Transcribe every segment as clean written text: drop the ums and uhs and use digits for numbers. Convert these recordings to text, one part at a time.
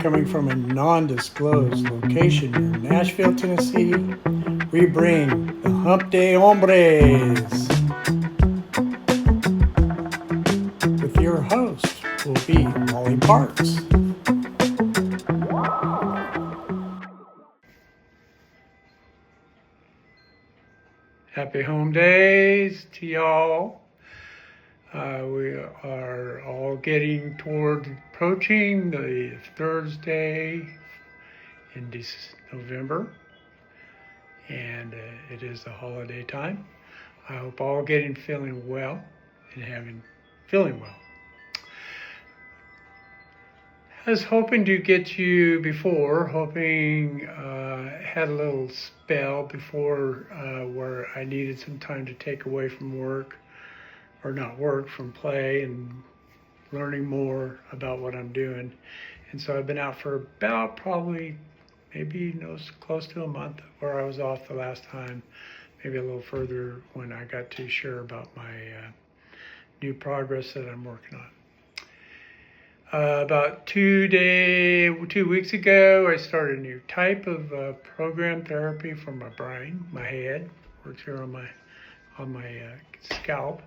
coming from a non-disclosed location near Nashville, Tennessee, we bring the Hump Day Hombres. With your host will be Molly Parks. Happy home days to y'all. We are all getting toward approaching the Thursday in November, and it is the holiday time. I hope all getting feeling well and feeling well. I was hoping to get you before, had a little spell before where I needed some time to take away from work, or not work, from play and learning more about what I'm doing. And so I've been out for about probably close to a month, where I was off the last time, maybe a little further when I got to share about my new progress that I'm working on. About 2 weeks ago, I started a new type of program therapy for my brain, my head. Works here on my scalp.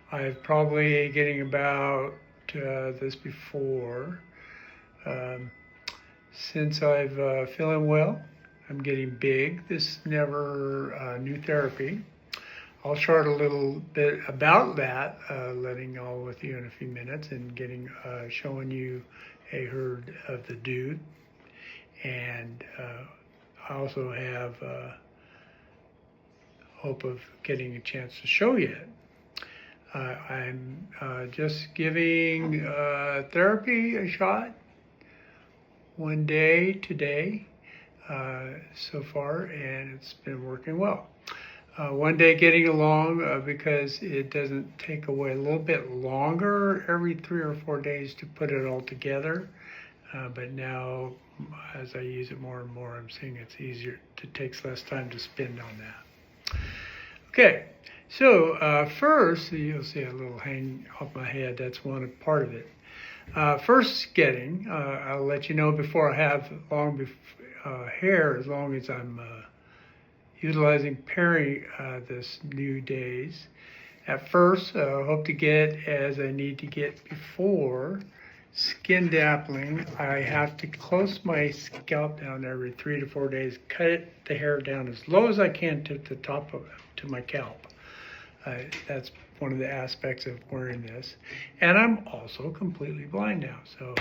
I'm probably getting about this before. Since I've feeling well, I'm getting big. This is never new therapy. I'll share a little bit about that, letting all with you in a few minutes, and showing you a herd of the dude. And I also have hope of getting a chance to show you it. I'm just giving therapy a shot, one day today so far, and it's been working well. One day getting along because it doesn't take away a little bit longer every 3 or 4 days to put it all together. But now, as I use it more and more, I'm seeing it's easier. It takes less time to spend on that. Okay, so first, you'll see a little hang off my head. That's part of it. First, I'll let you know before I have long hair, as long as I'm utilizing pairing this new days. At first, hope to get, as I need to get before, skin dappling. I have to close my scalp down every 3 to 4 days, cut the hair down as low as I can to the top to my scalp. That's one of the aspects of wearing this. And I'm also completely blind now. So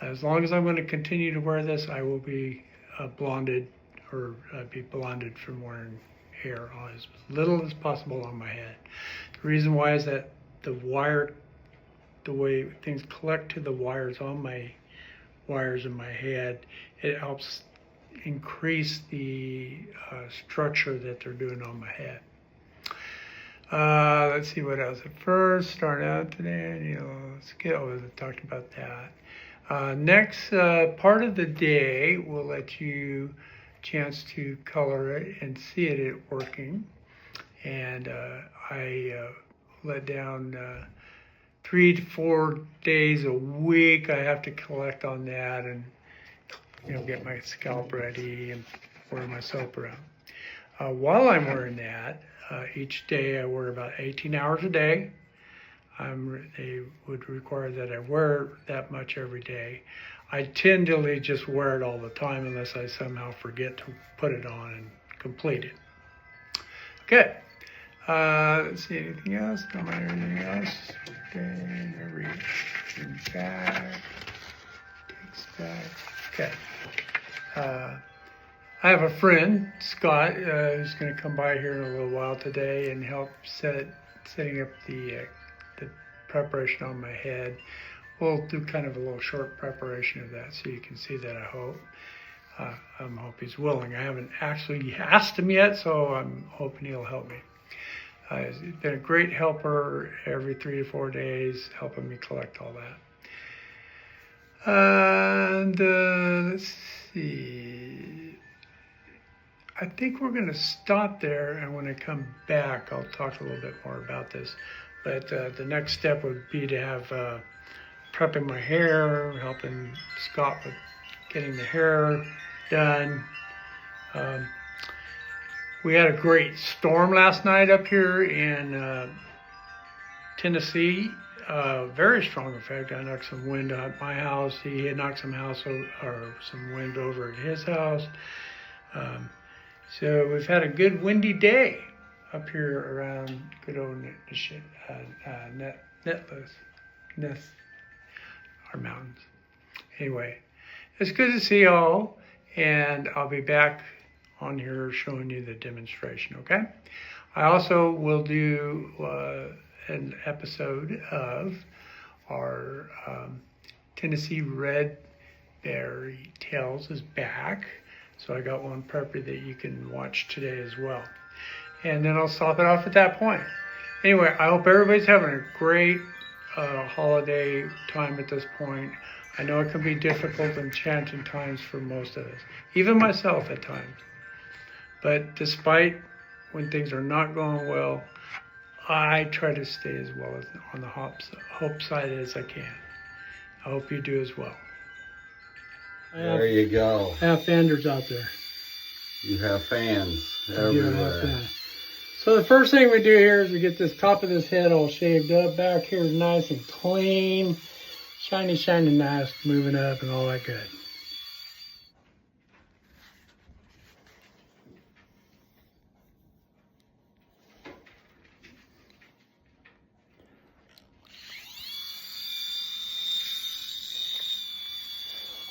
as long as I'm going to continue to wear this, I will be blonded, or be blonded from wearing hair on as little as possible on my head. The reason why is that the way things collect to the wires on my wires in my head, it helps increase the structure that they're doing on my head. Let's see what else. At first, start out today, let's get over talked about that. Next part of the day, we'll let you chance to color it and see it working. And I let down 3 to 4 days a week. I have to collect on that and get my scalp ready and wear my soap around. While I'm wearing that, each day I wear about 18 hours a day. They would require that I wear that much every day. I tend to just wear it all the time unless I somehow forget to put it on and complete it. Okay. Let's see, anything else? Don't mind anything else. Okay, everything back. Takes back. Okay. I have a friend, Scott, who's going to come by here in a little while today and help setting up the preparation on my head. We'll do kind of a little short preparation of that so you can see that, I hope. I hope he's willing. I haven't actually asked him yet, so I'm hoping he'll help me. He's been a great helper every 3 to 4 days, helping me collect all that. And let's see. I think we're going to stop there, and when I come back, I'll talk a little bit more about this. But the next step would be to have prepping my hair, helping Scott with getting the hair done. We had a great storm last night up here in Tennessee. Very strong effect. I knocked some wind out my house. He had knocked some some wind over at his house. So we've had a good windy day up here around good old Ness, our mountains. Anyway, it's good to see y'all, and I'll be back on here showing you the demonstration, okay? I also will do an episode of our Tennessee Red Berry Tales is back. So I got one puppy that you can watch today as well. And then I'll stop it off at that point. Anyway, I hope everybody's having a great holiday time at this point. I know it can be difficult and challenging times for most of us, even myself at times. But despite when things are not going well, I try to stay as well as on the hope side as I can. I hope you do as well. There you go. I have fanders out there. You have fans everywhere. So the first thing we do here is we get this top of this head all shaved up. Back here is nice and clean. Shiny, shiny, nice, moving up and all that good.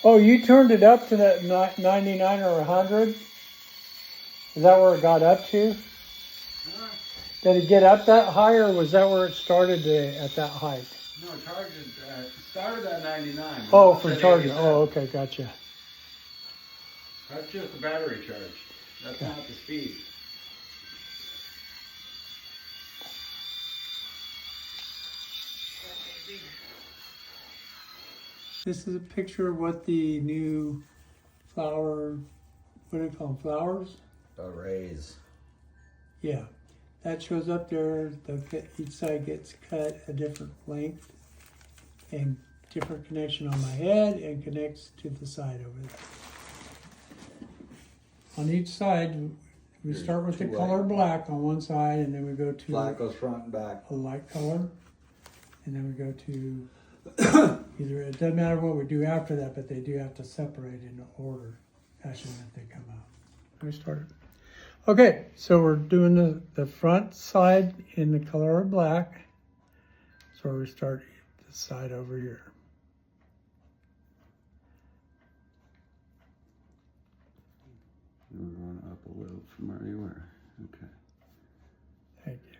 Oh, you turned it up to that 99 or 100? Is that where it got up to? Did it get up that high, or was that where it started at that height? No, it started at 99. Oh, from charging. Oh, okay, gotcha. That's just the battery charge. That's not the speed. This is a picture of what the new flower, what do you call them, flowers? Arrays. Yeah, that shows up there. Each side gets cut a different length and different connection on my head and connects to the side over there. On each side, we start with the color black on one side, and then we go to Black goes front and back. a light color, and then we go to either, it doesn't matter what we do after that, but they do have to separate in order, fashion that they come out. Let me start it. Okay, so we're doing the front side in the color of black. So we start the side over here. We're going up a little from where you were. Okay. Thank you.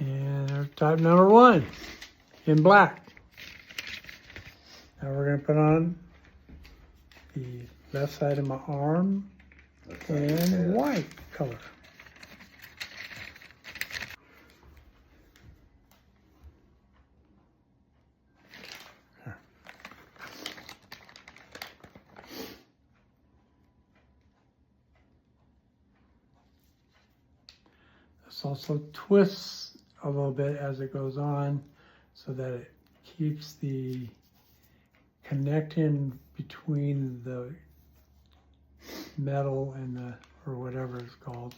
And our type number 1 in black. Now we're going to put on the left side of my arm and white color. This also twists a little bit as it goes on so that it keeps the connecting between the metal and the, or whatever it's called.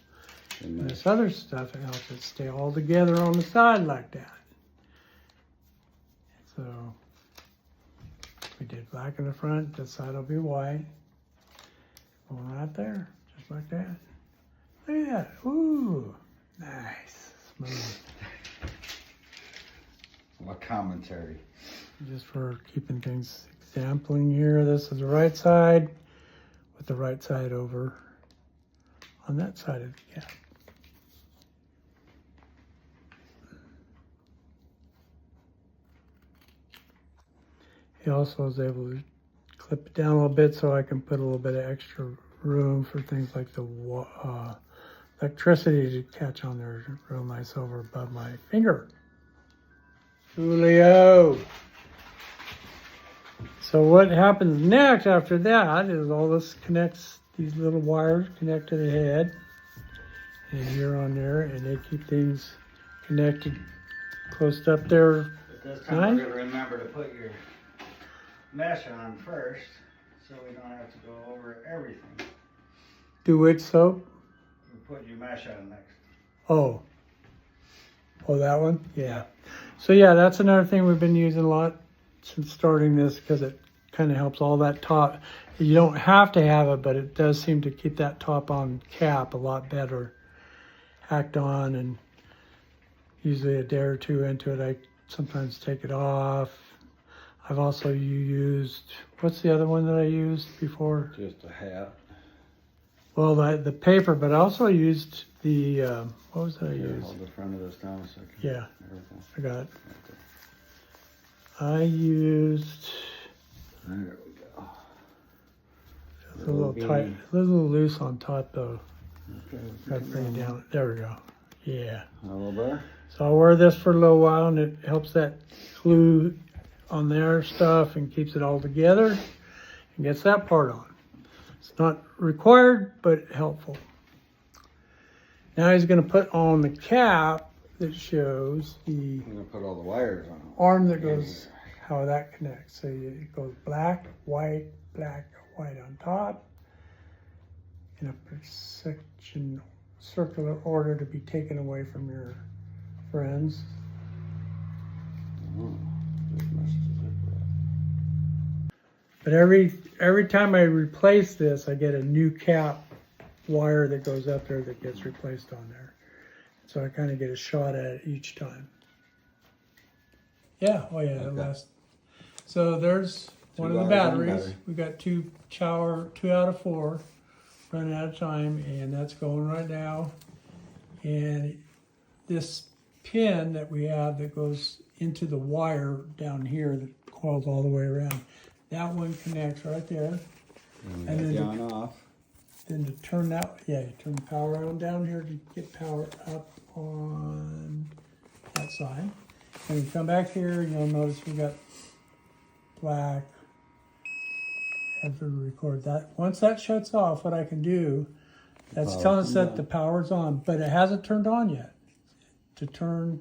And this other stuff, it helps it stay all together on the side like that. So we did black in the front, this side will be white. Going right there, just like that. Look at that, ooh, nice, smooth. What commentary? Just for keeping things exampling here. This is the right side with the right side over on that side of the cap. He also is able to clip it down a little bit so I can put a little bit of extra room for things like the electricity to catch on there real nice over above my finger. Julio. So what happens next after that is all this connects, these little wires connect to the head and here on there, and they keep things connected close up there. But this time we're going to remember to put your mesh on first so we don't have to go over everything. Do which soap? You put your mesh on next. Oh, that one? Yeah. So yeah, that's another thing we've been using a lot since starting this, because it kind of helps all that top. You don't have to have it, but it does seem to keep that top on cap a lot better. Hacked on, and usually a day or two into it, I sometimes take it off. I've also used, what's the other one that I used before? Just a hat. Well, the paper, but I also used the, what was that I used? Hold the front of this down a second. Yeah, I got it. Okay. I used, There we go. it's a little tight, a little loose on top though. Okay. Got to bring it down. There we go. Yeah. A little better? So I'll wear this for a little while, and it helps that glue on there stuff and keeps it all together and gets that part on. It's not required, but helpful. Now he's going to put on the cap that shows the I'm going to put all the wires on. arm that goes, how that connects. So it goes black, white on top, in a section, circular order to be taken away from your friends. Oh, just messed it up. But every time I replace this, I get a new cap wire that goes up there that gets replaced on there. So I kind of get a shot at it each time. Yeah, oh yeah, that lasts. So there's one of the batteries. We got two out of 4 running out of time, and that's going right now. And this pin that we have that goes into the wire down here that coils all the way around, that one connects right there. And then the on off. Then to turn that, yeah, you turn the power on down here to get power up on that side. And you come back here, you'll notice we got black. After we record that, once that shuts off, what I can do, that's telling us that the power's on, but it hasn't turned on yet. To turn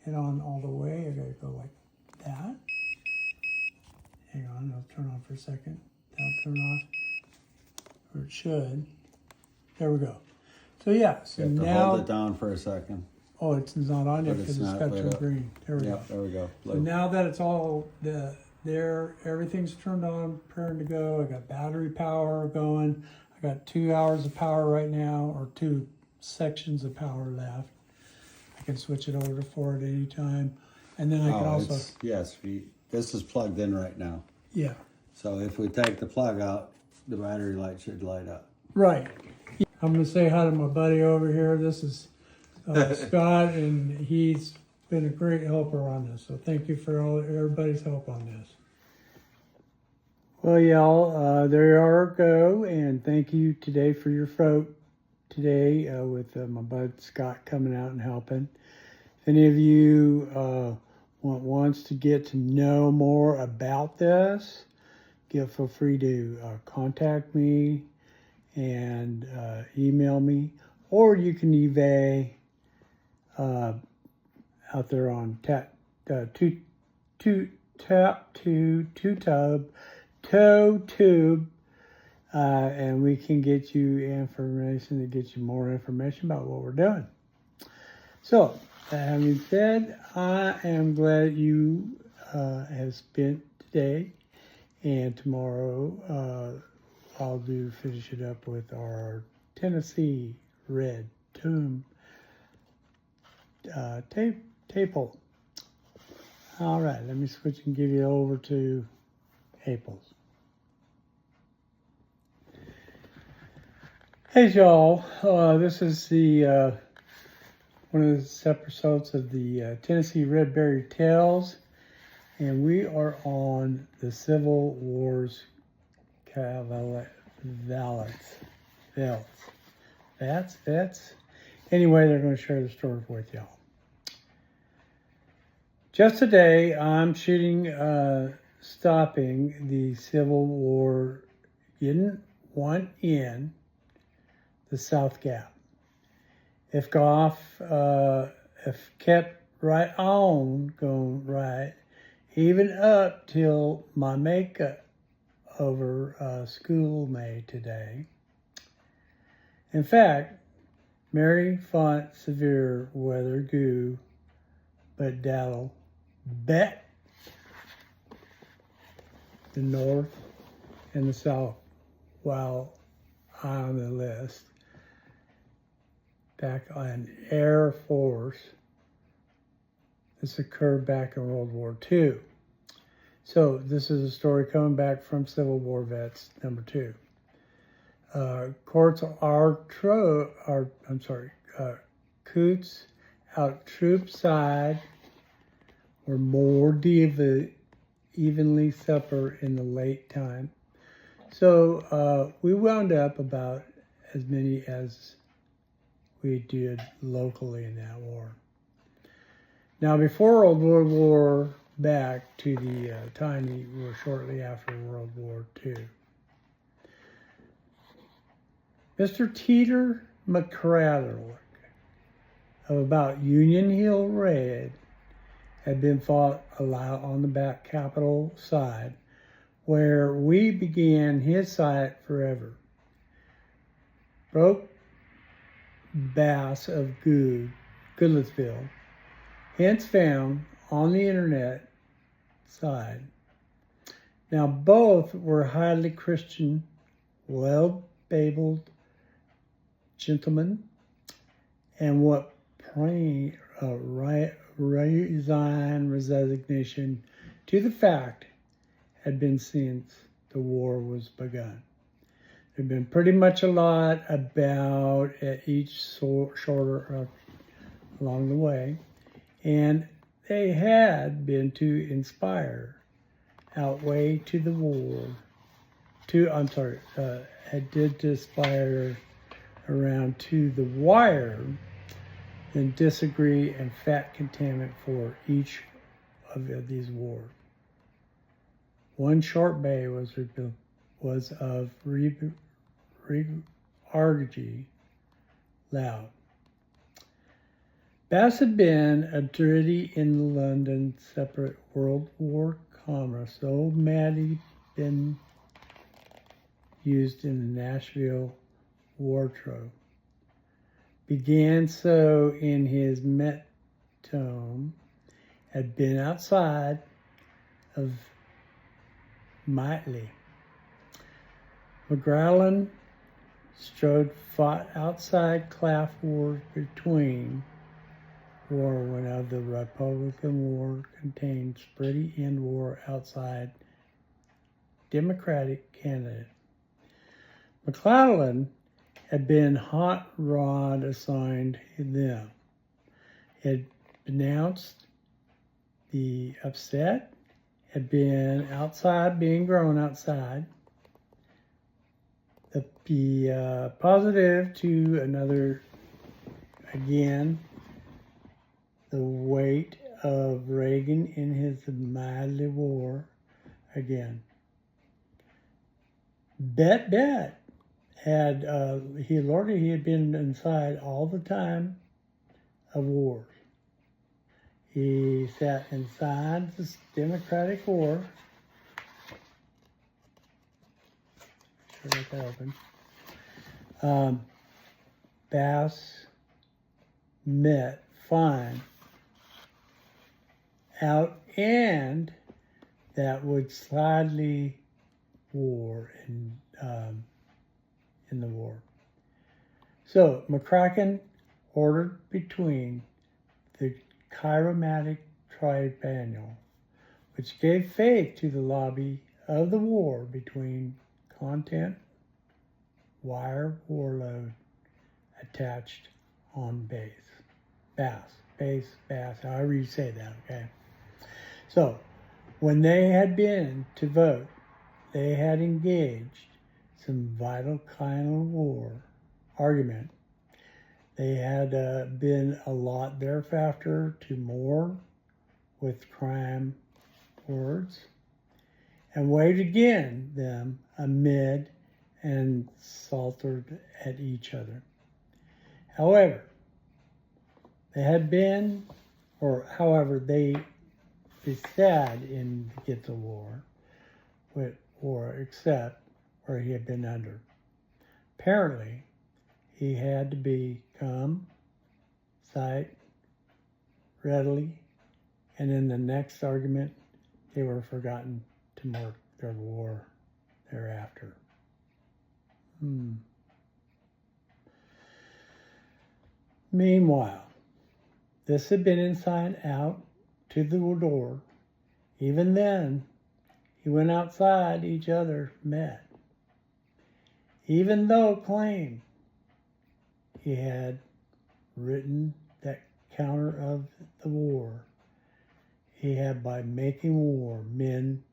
it on all the way, I gotta go like that. Hang on, it'll turn on for a second. That'll turn off, or it should. There we go. So yeah, so You have to now, hold it down for a second. oh, it's not on yet But because it's it's not got lit turned up. green. There we go. Yep, there we go. So Blue. now that it's all there, everything's turned on, preparing to go. I got battery power going. I got 2 hours of power right now, or 2 sections of power left. I can switch it over to 4 at any time. And then I can also, yes, this is plugged in right now. yeah, So if we take the plug out, the battery light should light up. right. I'm going to say hi to my buddy over here. This is Scott, and he's been a great helper on this. So thank you for everybody's help on this. Well, y'all, there you go, and thank you today for your vote today with my bud Scott coming out and helping. If any of you wants to get to know more about this, feel free to contact me and email me, or you can eBay out there on ToeTube, and we can get you information to get you more information about what we're doing. So, that having said, I am glad you have spent today, and tomorrow I'll finish it up with our Tennessee Red Tomb Taple. All right, let me switch and give you over to Aples. Hey y'all, this is the one of the episodes of the Tennessee Red Berry Tales, and we are on the Civil War's vets. Anyway, they're going to share the story with y'all. Just today, I'm stopping the Civil War getting one in the South Gap. If kept right on going right, even up till my makeup over school made today. In fact, merry, font, severe weather goo, but daddle, bet the North and the South while on the list. Back on Air Force. This occurred back in World War II. So this is a story coming back from Civil War vets, number 2. Courts Coots out troop side were more evenly separate in the late time. So we wound up about as many as we did locally in that war. Now, before World War, back to the time we were shortly after World War II. Mr. Teeter McCraddock of about Union Hill Raid had been fought a lot on the back Capitol side, where we began his site forever. Broke Bass of Goodlettsville, hence found on the internet side. Now both were highly Christian, well-abled gentlemen, and what resignation to the fact had been since the war was begun. There'd been pretty much a lot about at each shorter along the way, and they had been to inspire, outweigh to the war, did aspire around to the wire, then disagree and fat containment for each of these wars. One short bay was of argy loud. Bass had been a dirty in the London separate World War commerce, so mad he'd been used in the Nashville wardrobe. Began so in his metome, had been outside of Mightley. McGrowlin strode fought outside Claff War between War when of the Republican War contained spready end war outside Democratic candidate. McClellan had been hot rod assigned them. Had denounced the upset, had been outside, being grown outside. The positive to another, again, the weight of Reagan in his mildly war, again. Bet had he had been inside all the time of wars. He sat inside the Democratic War. Sure, let that open. Bass met fine out, and that would slightly war in the war. So McCracken ordered between the chiromatic tribunal, which gave faith to the lobby of the war between content, wire warload attached on bass, however you say that, okay? So when they had been to vote, they had engaged some vital kind of war argument They had been a lot thereafter to more with crime words, and waved again them amid and saltered at each other. However, they sad in to get the war, except where he had been under. Apparently, he had to become sight readily, and in the next argument, they were forgotten to mark their war thereafter. Meanwhile, this had been inside out to the door. Even then, he went outside, each other met. Even though claimed he had written that counter of the war, he had by making war, men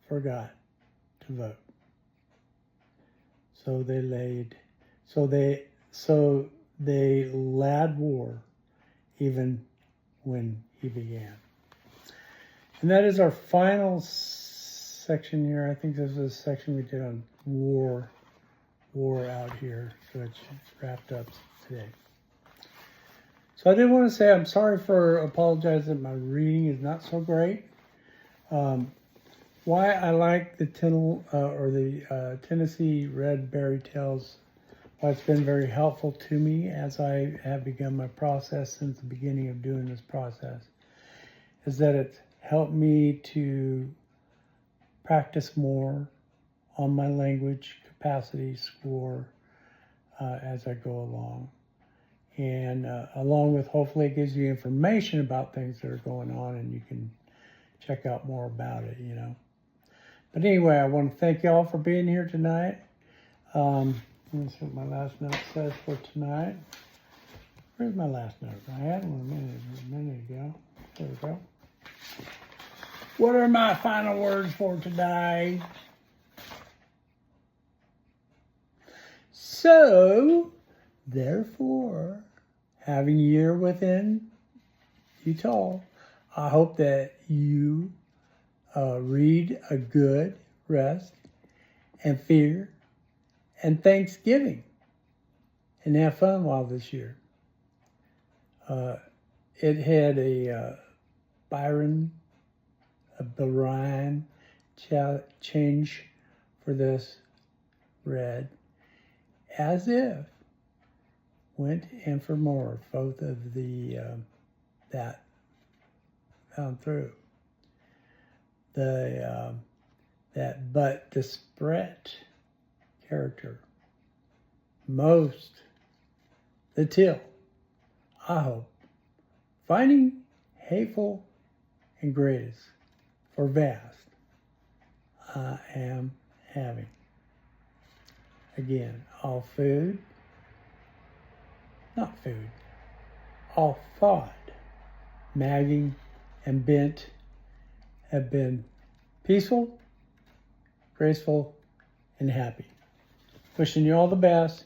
forgot to vote. So they led war even when he began. And that is our final section here. I think this is a section we did on war out here, so it's wrapped up today. So I did want to say I'm sorry for apologizing that my reading is not so great. Why I like the Tennessee Red Berry Tales, why it's been very helpful to me as I have begun my process since the beginning of doing this process, is that it's helped me to practice more on my language capacity score as I go along. And along with, hopefully it gives you information about things that are going on and you can check out more about it, you know. But anyway, I want to thank y'all for being here tonight. Let's see what my last note says for tonight. Where's my last note? I had one a minute ago. There we go. What are my final words for today? So, therefore, having a year within you all, I hope that you read a good rest and fear and Thanksgiving and have fun while this year. It had a Byron, the rhyme change for this read, as if went in for more, both of the that found through the that but disparate character most the till, I hope, finding hateful and greatest for vast I am having. Again, all thought, magging, and bent have been peaceful, graceful, and happy. Wishing you all the best.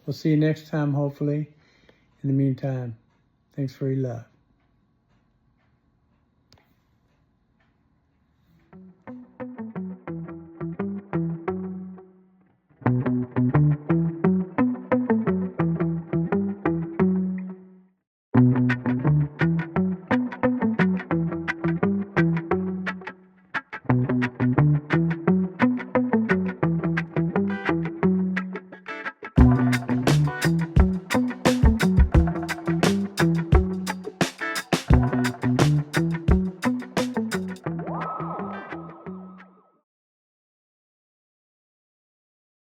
We'll see you next time, hopefully. In the meantime, thanks for your love.